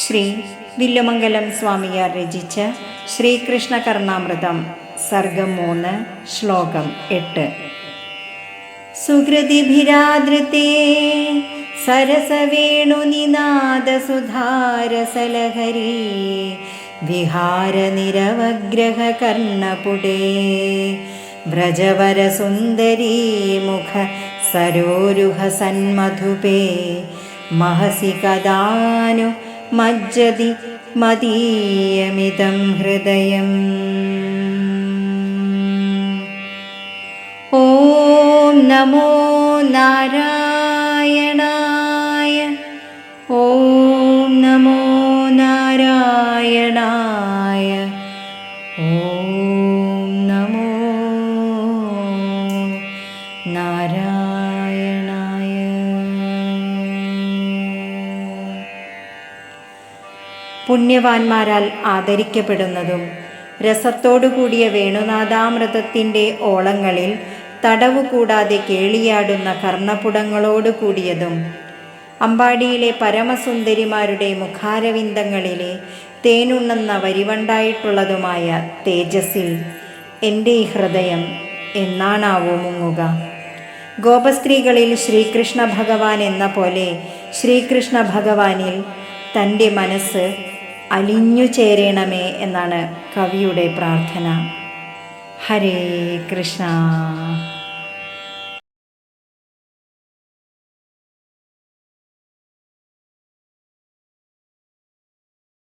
ശ്രീ വില്ലുമംഗലം സ്വാമിയാർ രചിച്ച ശ്രീകൃഷ്ണ കർണാമൃതം സർഗം 3 ശ്ലോകം 8. സുഹൃതിഭിരാദൃതേ സരസവേണുനിനാദസുധാരസലഹരീ വിഹാരനിരവഗ്രഹ കർണപുടേ വ്രജവരസുന്ദരീ മുഖ സരോരുഹ സന്മധുപേ മഹസി കദാനു മജ്ജതി മദീയമിദം ഹൃദയം. ഓം നമോ നാരായണായ. ഓം നമോ നാരായണായ. ഓം നമോ നാരായണായ. പുണ്യവാന്മാരാൽ ആദരിക്കപ്പെടുന്നതും രസത്തോടുകൂടിയ വേണുനാദാമൃതത്തിൻ്റെ ഓളങ്ങളിൽ തടവുകൂടാതെ കേളിയാടുന്ന കർണപുടങ്ങളോട് കൂടിയതും അമ്പാടിയിലെ പരമസുന്ദരിമാരുടെ മുഖാരവിന്ദങ്ങളിലെ തേനുണ്ണുന്ന വരിവണ്ടായിട്ടുള്ളതുമായ തേജസ്സിൽ എൻ്റെ ഈ ഹൃദയം എന്നാണാവോ മുങ്ങുക? ഗോപസ്ത്രീകളിൽ ശ്രീകൃഷ്ണ ഭഗവാൻ എന്ന പോലെ ശ്രീകൃഷ്ണ ഭഗവാനിൽ തൻ്റെ മനസ്സ് അലിഞ്ഞു ചേരണമേ എന്നാണ് കവിയുടെ പ്രാർത്ഥന. ഹരേ കൃഷ്ണ.